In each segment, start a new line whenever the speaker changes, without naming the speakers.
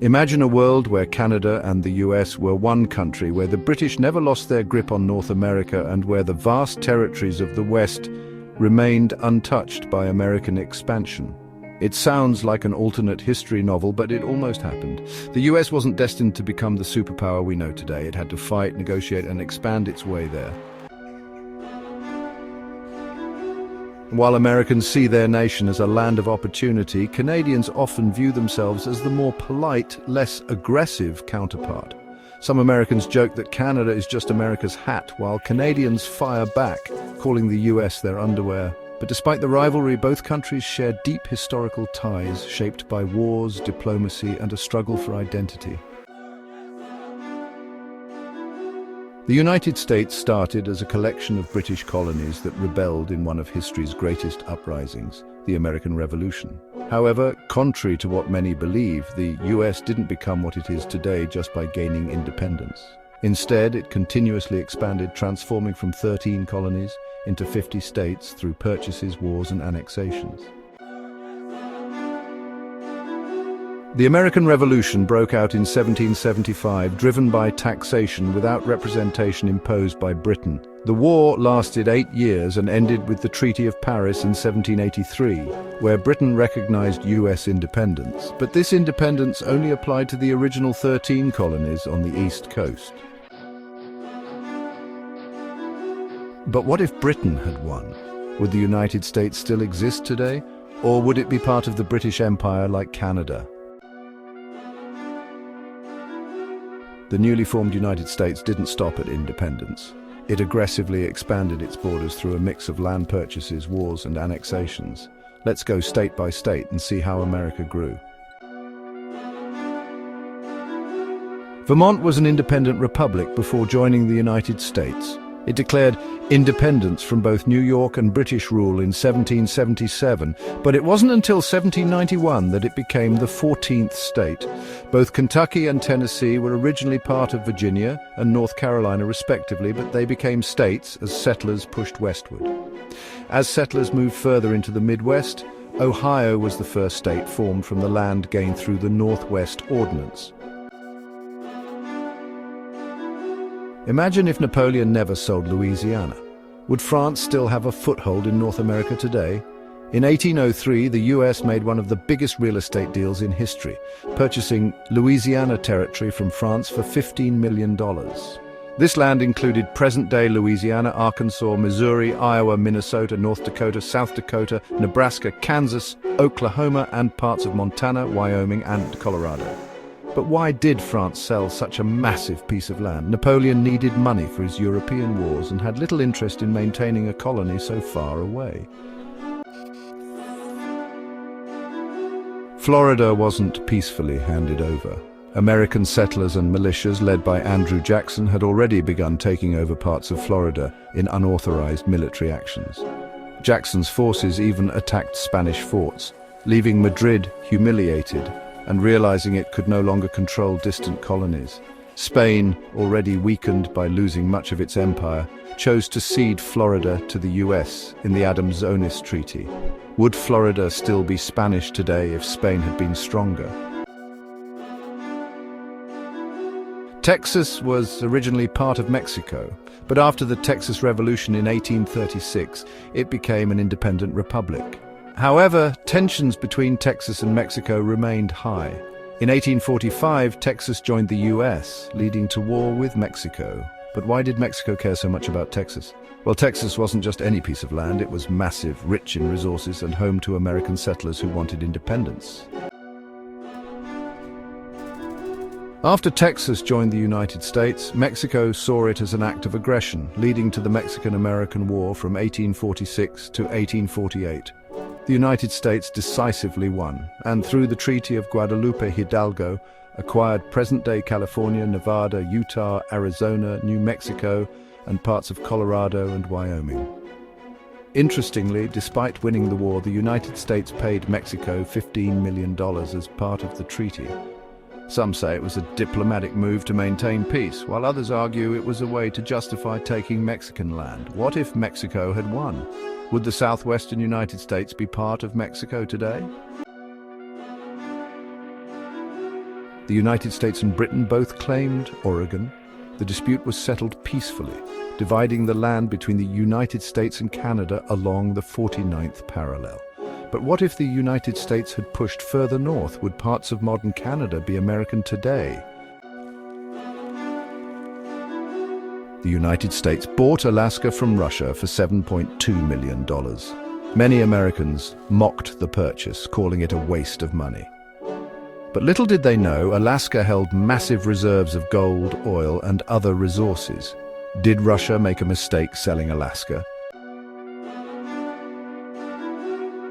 Imagine a world where Canada and the US were one country, where the British never lost their grip on North America and where the vast territories of the West remained untouched by American expansion. It sounds like an alternate history novel, but it almost happened. The US wasn't destined to become the superpower we know today. It had to fight, negotiate, and expand its way there. While Americans see their nation as a land of opportunity, Canadians often view themselves as the more polite, less aggressive counterpart. Some Americans joke that Canada is just America's hat, while Canadians fire back, calling the US their underwear. But despite the rivalry, both countries share deep historical ties shaped by wars, diplomacy, and a struggle for identity. The United States started as a collection of British colonies that rebelled in one of history's greatest uprisings, the American Revolution. However, contrary to what many believe, the US didn't become what it is today just by gaining independence. Instead, it continuously expanded, transforming from 13 colonies into 50 states through purchases, wars, and annexations. The American Revolution broke out in 1775, driven by taxation without representation imposed by Britain. The war lasted 8 years and ended with the Treaty of Paris in 1783, where Britain recognized US independence. But this independence only applied to the original 13 colonies on the East Coast. But what if Britain had won? Would the United States still exist today? Or would it be part of the British Empire like Canada? The newly formed United States didn't stop at independence. It aggressively expanded its borders through a mix of land purchases, wars, and annexations. Let's go state by state and see how America grew. Vermont was an independent republic before joining the United States. It declared independence from both New York and British rule in 1777, but it wasn't until 1791 that it became the 14th state. Both Kentucky and Tennessee were originally part of Virginia and North Carolina respectively, but they became states as settlers pushed westward. As settlers moved further into the Midwest, Ohio was the first state formed from the land gained through the Northwest Ordinance. Imagine if Napoleon never sold Louisiana. Would France still have a foothold in North America today? In 1803, the US made one of the biggest real estate deals in history, purchasing Louisiana territory from France for $15 million. This land included present-day Louisiana, Arkansas, Missouri, Iowa, Minnesota, North Dakota, South Dakota, Nebraska, Kansas, Oklahoma, and parts of Montana, Wyoming, and Colorado. But why did France sell such a massive piece of land? Napoleon needed money for his European wars and had little interest in maintaining a colony so far away. Florida wasn't peacefully handed over. American settlers and militias led by Andrew Jackson had already begun taking over parts of Florida in unauthorized military actions. Jackson's forces even attacked Spanish forts, leaving Madrid humiliated and realizing it could no longer control distant colonies. Spain, already weakened by losing much of its empire, chose to cede Florida to the US in the Adams-Onis Treaty. Would Florida still be Spanish today if Spain had been stronger? Texas was originally part of Mexico, but after the Texas Revolution in 1836, it became an independent republic. However, tensions between Texas and Mexico remained high. In 1845, Texas joined the US, leading to war with Mexico. But why did Mexico care so much about Texas? Well, Texas wasn't just any piece of land. It was massive, rich in resources, and home to American settlers who wanted independence. After Texas joined the United States, Mexico saw it as an act of aggression, leading to the Mexican-American War from 1846 to 1848. The United States decisively won, and through the Treaty of Guadalupe Hidalgo, acquired present-day California, Nevada, Utah, Arizona, New Mexico, and parts of Colorado and Wyoming. Interestingly, despite winning the war, the United States paid Mexico $15 million as part of the treaty. Some say it was a diplomatic move to maintain peace, while others argue it was a way to justify taking Mexican land. What if Mexico had won? Would the southwestern United States be part of Mexico today? The United States and Britain both claimed Oregon. The dispute was settled peacefully, dividing the land between the United States and Canada along the 49th parallel. But what if the United States had pushed further north? Would parts of modern Canada be American today? The United States bought Alaska from Russia for $7.2 million. Many Americans mocked the purchase, calling it a waste of money. But little did they know, Alaska held massive reserves of gold, oil, and other resources. Did Russia make a mistake selling Alaska?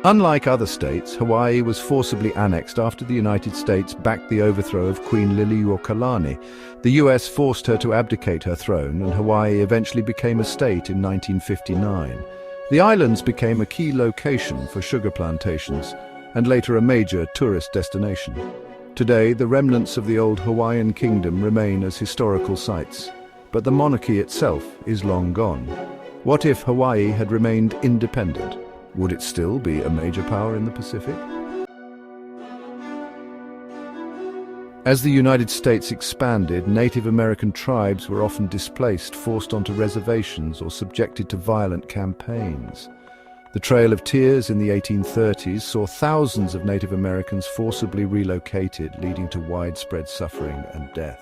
Unlike other states, Hawaii was forcibly annexed after the United States backed the overthrow of Queen Liliuokalani. The U.S. forced her to abdicate her throne, and Hawaii eventually became a state in 1959. The islands became a key location for sugar plantations, and later a major tourist destination. Today, the remnants of the old Hawaiian kingdom remain as historical sites, but the monarchy itself is long gone. What if Hawaii had remained independent? Would it still be a major power in the Pacific? As the United States expanded, Native American tribes were often displaced, forced onto reservations, or subjected to violent campaigns. The Trail of Tears in the 1830s saw thousands of Native Americans forcibly relocated, leading to widespread suffering and death.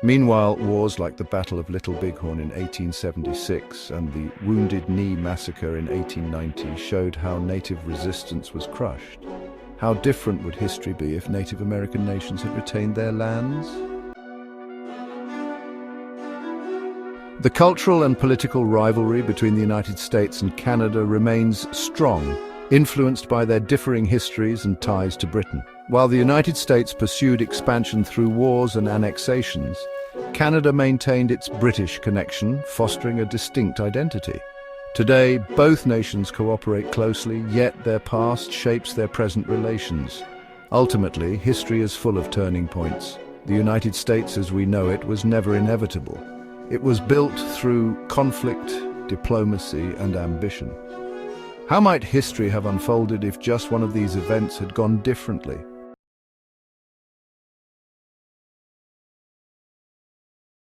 Meanwhile, wars like the Battle of Little Bighorn in 1876 and the Wounded Knee Massacre in 1890 showed how Native resistance was crushed. How different would history be if Native American nations had retained their lands? The cultural and political rivalry between the United States and Canada remains strong, influenced by their differing histories and ties to Britain. While the United States pursued expansion through wars and annexations, Canada maintained its British connection, fostering a distinct identity. Today, both nations cooperate closely, yet their past shapes their present relations. Ultimately, history is full of turning points. The United States as we know it was never inevitable. It was built through conflict, diplomacy, and ambition. How might history have unfolded if just one of these events had gone differently?